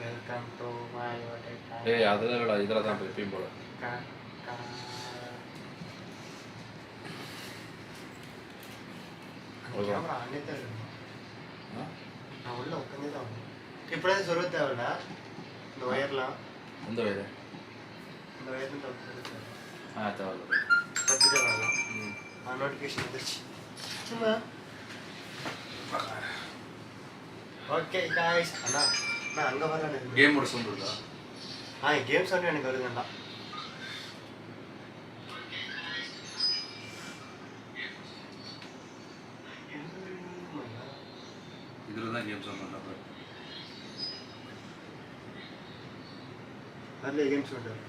Welcome to my ஏய் அதெல்லாம் இல்லடா இதெல்லாம் தான் எப்பயும் போல கேமரா ஆனே தான் இருக்கு. நான் உள்ள உட்காந்தே தான் வந்தேன். இப்படியே சொல்ல தேவையில்ல. இந்த ஒயர்லாம் எந்த வயது இந்த ஒயர்லாம் தவிர்த்து தேவையில்ல பத்துக்க வரலாம். நோட்டிஃபிகேஷன் வந்துருச்சு. சும்மா ஓகே காய்ஸ். அண்ணா நான் அங்கே வரல. கேமோட சவுண்ட் இருக்கா? கேம் சவுண்ட் எனக்கு வருதுண்ணா. இதில் தான் கேம் சவுண்ட் பண்ணா அதில் கேம் சவுண்ட்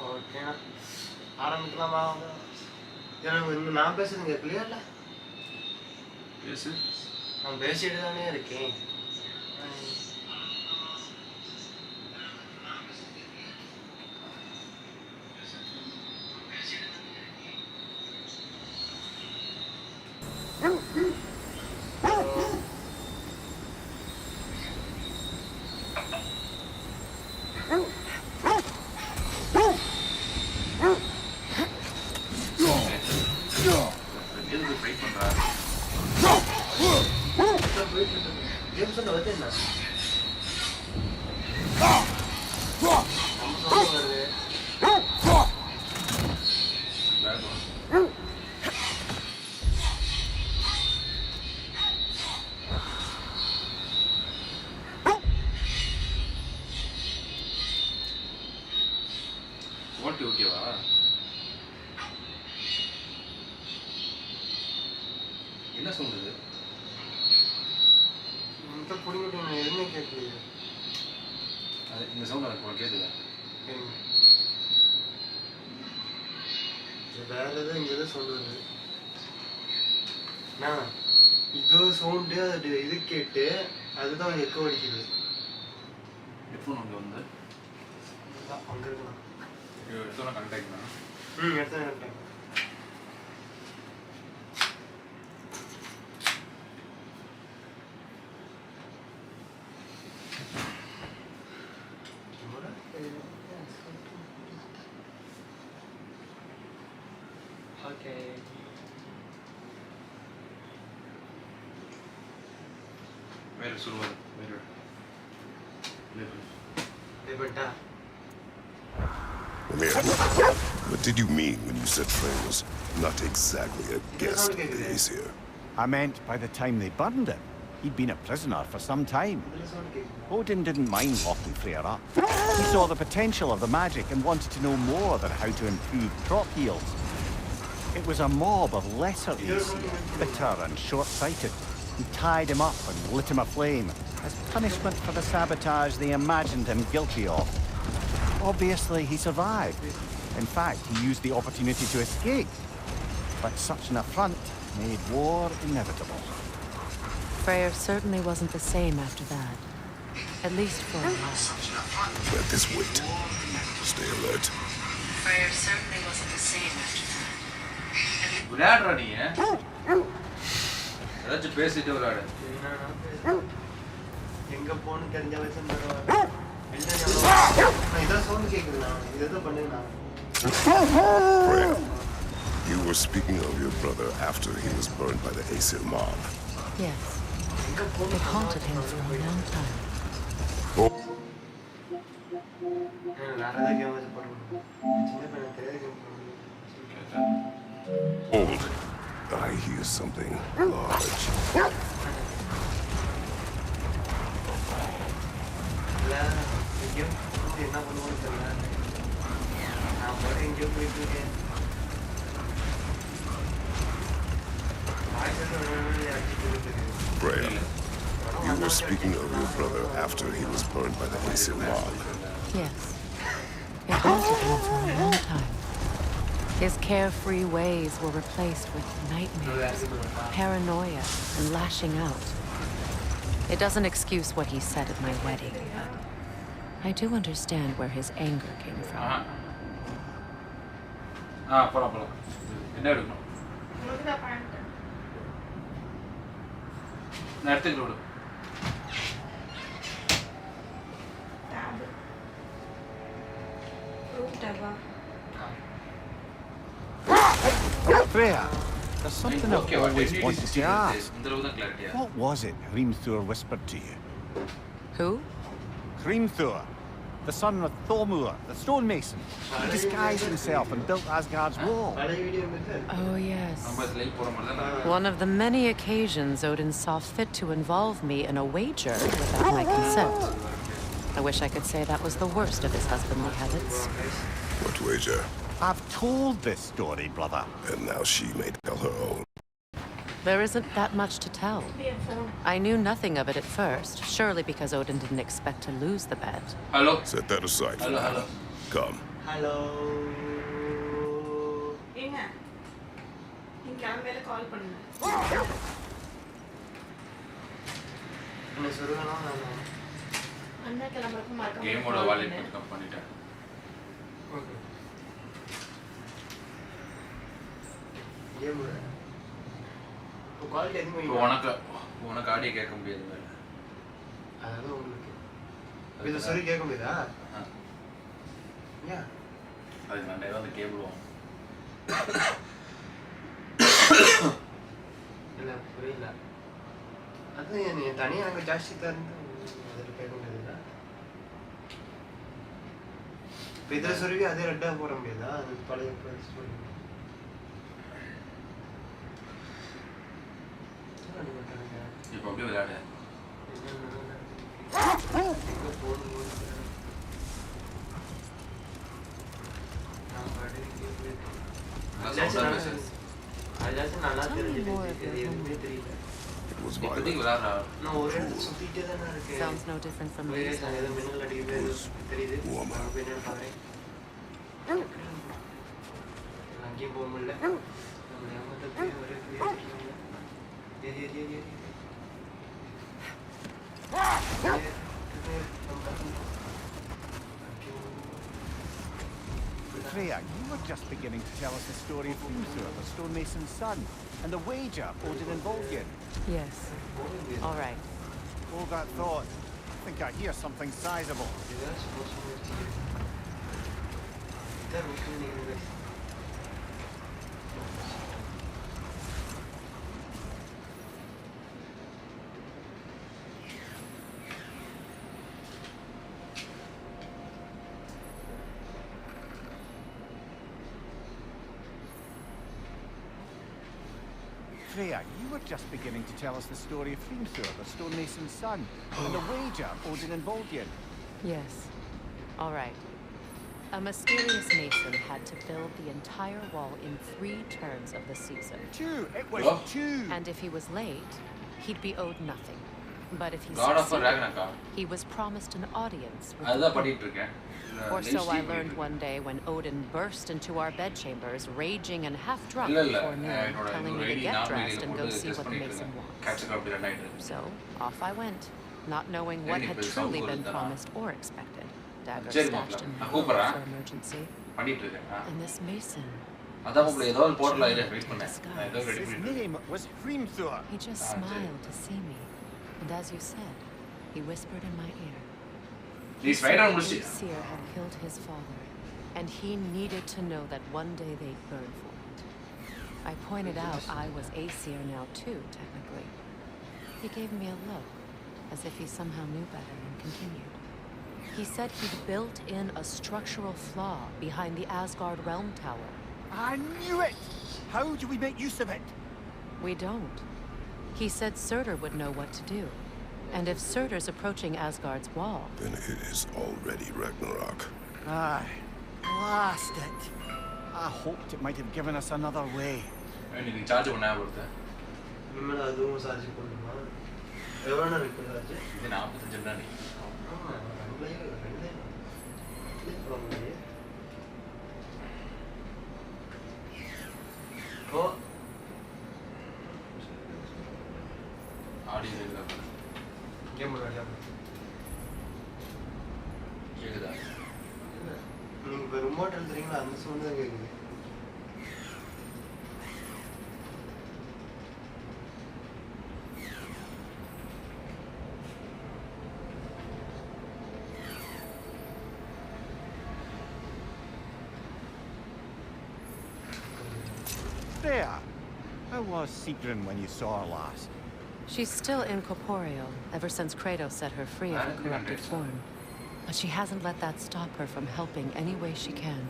ஓகேண்ணா ஆரம்பிக்கலாமா? எனக்கு நான் பேசுறது கேட்கலையா? இல்லை பேசு. நான் பேசிட்டு தானே இருக்கேன். ஓகேவா? என்ன சொல்றது? இந்த புடிங்கிட்டு எதுவுமே கேட்கலையே. அது இந்த சவுண்ட் எனக்கு உனக்கு கேட்குதா? வேற எதுவும் இங்கே எதுவும் சவுண்ட் வருது. இது சவுண்டு அது இது கேட்டு அதுதான் எக்கோ அடிக்குது. ஹெட்ஃபோன் அங்கே வந்து அங்கே இருக்கலாம். எடுத்தோன்னா கனெக்ட் ஆகிக்கலாம். எடுத்தா கனெக்ட் ஆகும். Okay. Wait, Surwan. Wait. Lebenta. What did you mean when you said Trey was not exactly a guest of days here? I meant by the time they burned him, he'd been a prisoner for some time. Odin didn't mind locking Freyr up. He saw the potential of the magic and wanted to know more than how to improve crop yields. It was a mob of lesser Aesir, bitter and short-sighted, who tied him up and lit him aflame as punishment for the sabotage they imagined him guilty of. Obviously, he survived. In fact, he used the opportunity to escape. But such an affront made war inevitable. Freyr certainly wasn't the same after that. At least for a while. Let this wait. Stay alert. Freyr certainly wasn't the same after that. விளையாடுறா நீ ஏதாச்சும் பேசிட்டு விளையாடு. எங்க போன்னு தெரிஞ்ச வச்சு இதான் sound கேட்குதுண்ணா. இதுதான் பண்ணுங்கண்ணா. Freya, you were speaking of your brother after he was burned by the Aesir mob. Yes. It haunted him for a long time. Hold. I hear something large. Freya, you were speaking of your brother after he was burned by the Aesir mob. Yes. It haunted him for a long time. His carefree ways were replaced with nightmares, paranoia, and lashing out. It doesn't excuse what he said at my wedding, but I do understand where his anger came from. போலாம் என்ன எடுக்கணும் நான் எடுத்துக்கிட்டு விடு Freya, there's something I've always wanted to ask. clarity. What was it Hrimthur whispered to you? Who? Hrimthur, the son of Thormur, the stonemason. He disguised himself and built Asgard's wall. Oh, yes. One of the many occasions Odin saw fit to involve me in a wager without my consent. I wish I could say that was the worst of his husbandly habits. What wager? I've told this story, brother. And now she may tell her own. There isn't that much to tell. I knew nothing of it at first, surely because Odin didn't expect to lose the bet. Hello. Set that aside for Hello. now. Come. Hello. ஏங்க நீங்க கிளம்பையில கால் பண்ணுங்க என்ன சொல்லுவேனா நான் அண்ணா கிளம்பறப்ப மறக்காம கேமோட wallet pickup பண்ணிட்டேன் okay game இப்போ quality எதுவும் உனக்கு ஆடியோ கேட்க முடியாது மேல அதாவது உங்களுக்கு இது சரி கேட்க முடியுதா ஏன் அது நான் ஏதாவது கேபிள் ಇಲ್ಲ ಪುರಿಲ್ಲ ಅದು ಏನು ತನಿயாக ನಂಗೆ ಜಾಸ್ತಿ ತಂದು ಅದರ ಕೇಳ್ಕೊಂಡಿಲ್ಲ ಇದ್ರ ಸರಿಗೆ ಅದೇ ರೆಡ್ಡ போற முடியாதா அது பழைய ஸ்டோரி இப்போ அப்படியே விளையாடு நல்லா தெரிஞ்சுட்டு எதுவுமே தெரியல It was இப்போதைக்கு violent. விளையாடுறா நான் ஒரு இடத்துல சுத்திட்டே தானே இருக்கேன் Sounds no different from ஏதோ these. மின்னல் அடிக்குது தெரியுது என்னன்னு பாக்குறேன் அங்கேயும் போக முடியல நம்ம ஏமாத்தே ஒரே Freya, you were just beginning to tell us the story of Hrimthur, the stonemason's son, and the wager Odin involved you in. Yes. All right. Hold that thought. I think I hear something sizable. Freya, you were just beginning to tell us the story of Hrimthur, the stonemason's son, and the wager Odin involved you in. Yes. All right. A mysterious mason had to build the entire wall in 3 turns of the season. 2! It was Oh. 2! And if he was late, he'd be owed nothing. But if he God of succeeded, Ragnarok. he was promised an audience with the அதுதான் king. பண்ணிட்டு இருக்கேன் Or so I learned one day when Odin burst into our bedchambers, raging and half drunk இல்ல இல்ல before noon, என்னோட telling me இன்னொரு to ID get நான் dressed வெளியில and go போட்டு see டெஸ்ட் what the பண்ணிட்டு mason இருக்கேன் wants. Catch-up அப்படி ரன் ஆயிட்டு இருக்கு So off I went, not knowing what Very had good. truly Sounds been good. promised or expected. Dagger சரி stashed மாப்ள in my நான் room கூப்பிடுறேன் for emergency. பண்ணிட்டு இருக்கேன் And this mason, அதான் மாப்ள ஏதோ ஒரு போர்ட்டல் ஐடியா வெயிட் பண்ணேன் நான் ஏதோ ரெடி His பண்ணிட்டு name was Hrimthur. he just Ah, smiled to see me. And as you said, he whispered in my ear. Please Said right on that முடிச்சு Aesir had killed his father, and he needed to know that one day they'd burn for it. I pointed out I was Aesir now too, technically. He gave me a look, as if he somehow knew better, and continued. He said he'd built in a structural flaw behind the Asgard Realm Tower. I knew it! How do we make use of it? We don't. He said Surtur would know what to do. And if Surtur's approaching Asgard's wall, Then it is already Ragnarok. Aye. Blast it! I hoped it might have given us another way. நீ charge பண்ண வருது ನಿಮ್ಮನ್ನ ಅದು ಸಾಜಿ ಕೊಡುವ ಎವರನ್ನ request இது 45 தான் நீ ஓ audio கேட்குதா கேம் விளையாடியா கேட்குதா? நீங்கள் இப்போ ரிமோட் எழுதுறீங்களா அந்த சவுண்டு தான் கேட்குது. There. How was Sigrun when you saw her last? She's still incorporeal, ever since Kratos set her free of her corrupted form. But she hasn't let that stop her from helping any way she can.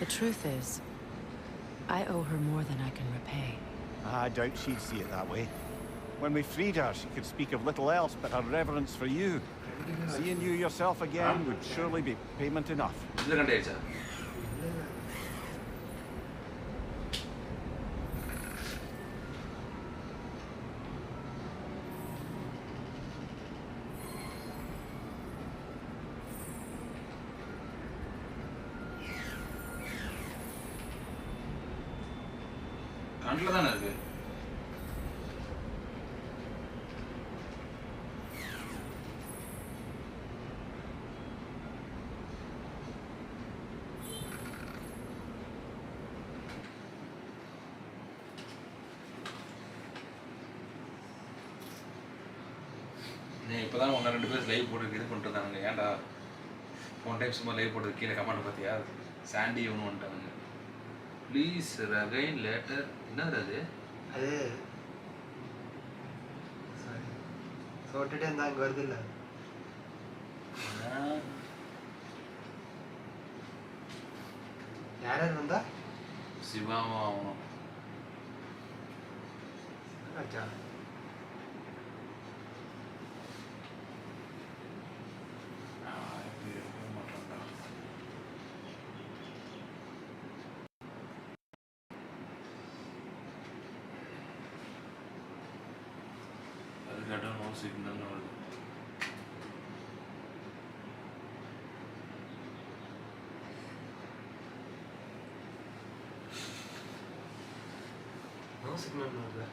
The truth is, I owe her more than I can repay. I doubt she'd see it that way. When we freed her, she could speak of little else but her reverence for you. Seeing you yourself again would surely be payment enough. இதில் கண்டாயிடுச்சா? கண்ணில் தானே இருக்கு. நீ இப்போ தான் ஒன்று 2 பேர் live போட்டு இது பண்ணிட்டு இருந்தாங்க. ஏன்டா போன டைம் சும்மா லைவ் போட்டு கீழே கமெண்ட் பார்த்தியா? சாண்டி ஒன்று வந்துட்டாங்க. Please again later. என்னது அது? அது சாரி சொல்லிட்டே இருந்தா அங்கே வருது இல்லை. யார் யார் வந்தா? சிவாவும் ஆகணும். ஆச்சா அதுக்காக நோ சிக்னல் வருது. நோ சிக்னல் வருது.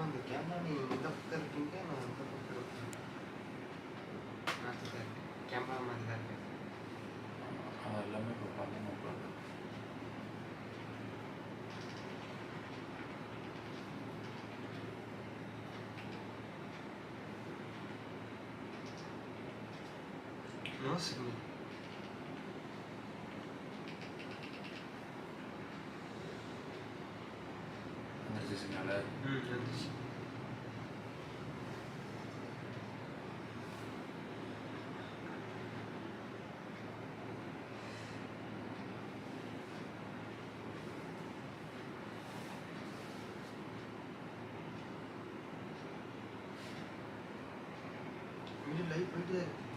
அந்த கேமரா நீ இந்த பக்கம் இருக்கீங்க, நான் அந்த பக்கம் இருக்கேன். கேமரா மாதிரி தான் இருக்கு. அது எல்லாமே இப்போ பண்ணணும். No signal. வந்துருச்சு சிக்னல். வந்துச்சு. லைட் போயிட்டு தான் இருக்கு.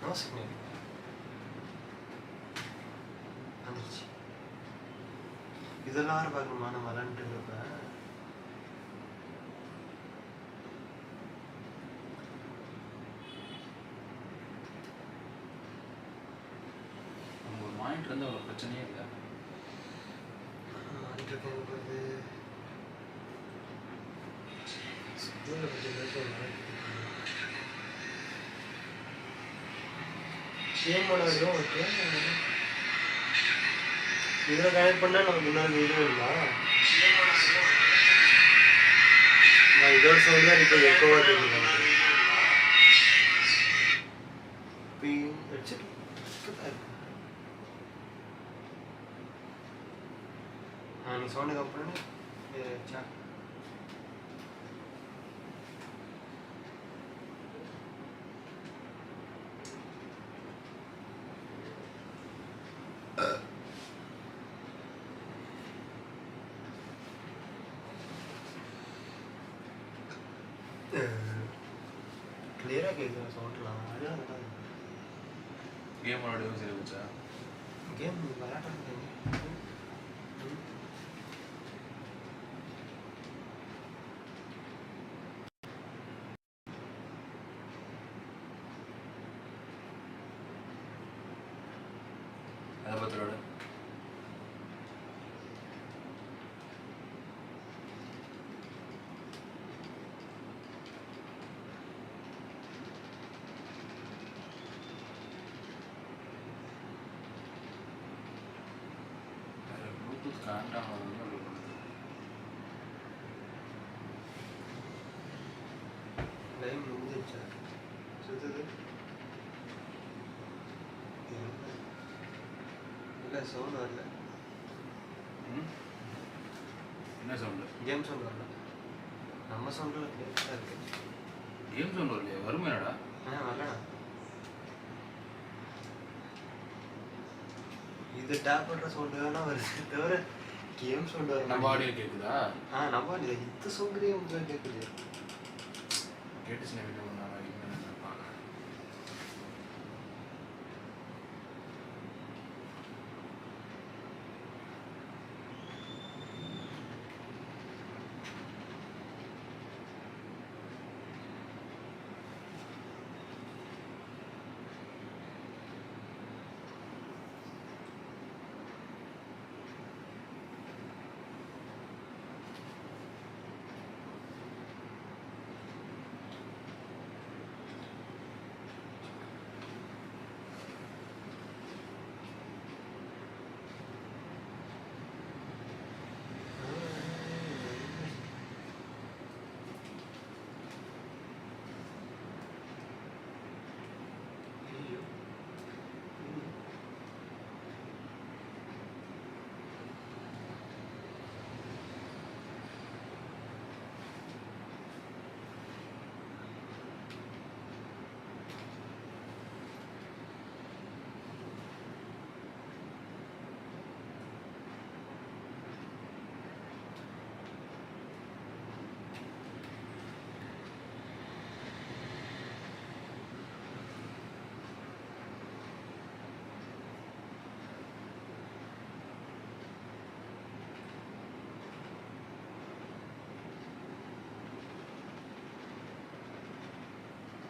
நோ சிக்னல் வந்துருச்சு. இதெல்லாம் வேறு பார்க்கணுமா நம்ம விளாண்டுட்டு இருக்கப்ப? நம்ம ஒரு மானிட்டர் வந்து அவ்வளோ பிரச்சனையே இல்லை. மானிட்டருக்கு எங்கே போகுது? சிக்னலில் கொஞ்சம் கேமோட வரையும் ஓகே. இதில் கனெக்ட் பண்ணால் நமக்கு இன்னொரு வீடியோ இல்லா? நான் இதோட சவுண்ட் தான் இப்போ எக்கோவாக தெரியுது. இப்பயும் ஹெட்செட் தான் இருக்கு. நீ சொன்னதுக்கு அப்புறம் கிளியராக கேட்குற சவுண்ட்லாம் அதுதான் நல்லா இருக்கு. கேம் விளையாடவும் சரி வச்சா கேம் விளையாடுறது அதை பற்றி விட ப்ளூடூத் கனெக்ட் ஆனது அப்படி பண்ணுது. லைவ் முடிஞ்சிருச்சா சுத்தது இல்லை சவுண்ட் வரல. என்ன சவுண்டு? கேம் சவுண்ட் வரல. நம்ம சவுண்டில் கிளியராக இருக்கு. கேம் சவுண்ட் வரலையா? வருமேடா. வரலண்ணா. இது டேப் பண்ணுற சவுண்டு வேணா வருது தவிர கேம் சவுண்ட் வர நம்ம ஆடியோ கேட்குதா? நம்ம ஆடியோ இந்த சவுண்டே உங்களுக்கு கேட்குது. கேட்டுச்சு நான் வீட்டில் நான் பார்க்குறேன்.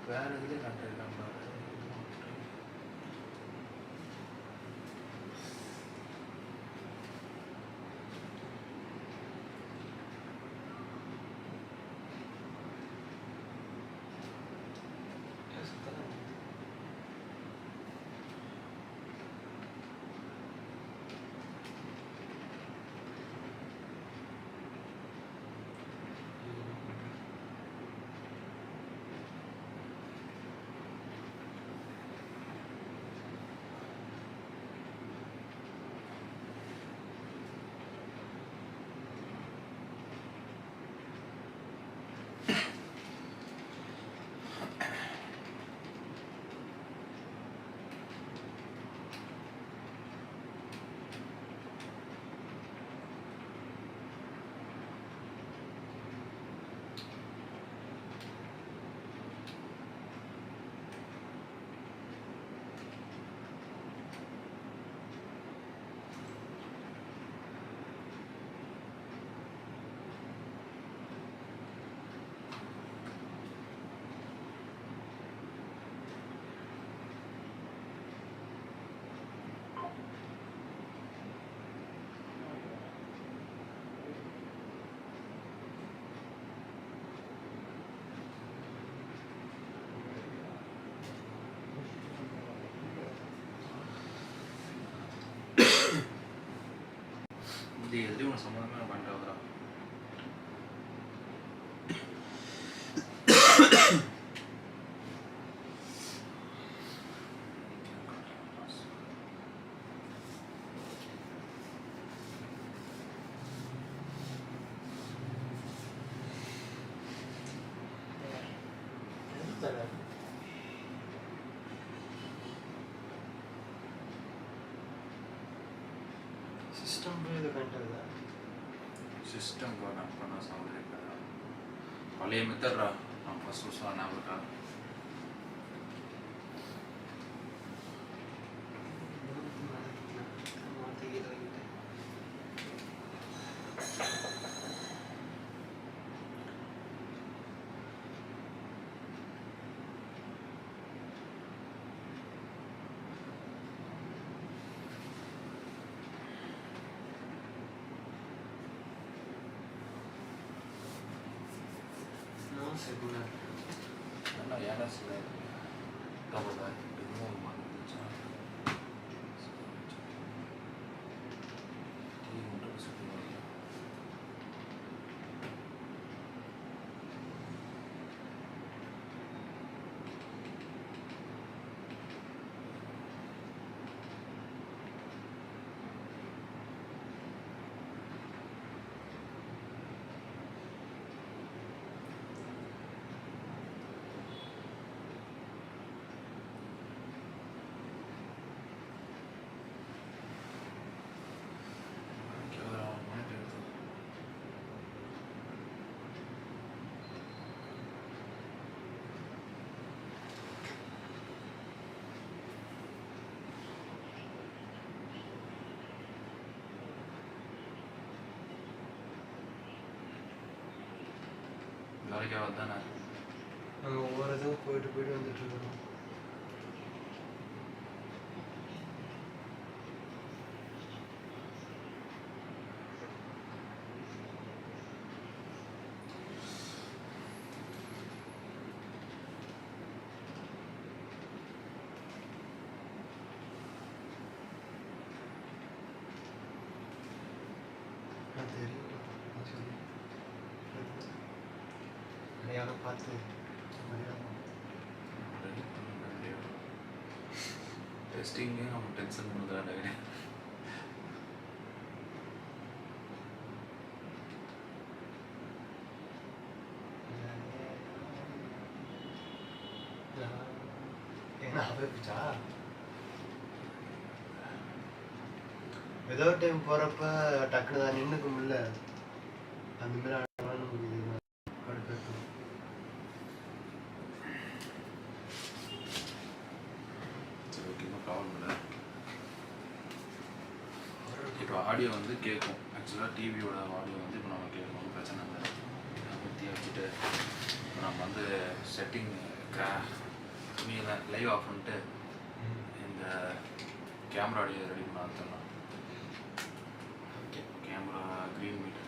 வேறு எதுலேயும் கண்டிருக்காங்க பாரு. இது எதுலேயும் ஒன்று சம்மந்தமே நான் பண்ணிட்டு வந்துடுறேன். సిస్టమ్ ఇది కంటే కదా சிஸ்டம் நான் பண்ண சவுண்ட் இருக்கா பழைய மெத்தட்ரா நான் ஃபர்ஸ்ட் வருஷம் ஞாபகம் sebulan. Karena ya ada sih, kalau nggak bingung mana baca. Ini untuk sebulan. நாளைக்கு வந்தானே நாங்கள் ஒவ்வொரு இதுவும் போயிட்டு வந்துட்டுருக்கோம். தெரியும் அடையாளம் பார்த்து டெஸ்டிங்கு நம்ம டென்ஷன் பண்ணுறதா ஏன்னா ஆரம்பிச்சா ஏதோ டைம் போகிறப்ப டக்குனு தான் நின்றுக்க முடியல அந்த மாதிரி ஆடலாம் முடியுது கடுப்பேற்றும். சரி ஓகே ஒன்றும் ப்ராப்ளம் இல்லை. இப்போ ஆடியோ வந்து கேட்கும். ஆக்சுவலாக டிவியோட ஆடியோ வந்து இப்போ நம்ம கேட்கும், பிரச்சனை இல்லை. பற்றி வச்சுட்டு நம்ம வந்து செட்டிங் லைவ் ஆஃப் பண்ணிட்டு இந்த கேமரா ஆடியோ ரெடி பண்ண ஆரம்பிச்சிடலாம். Camera green metre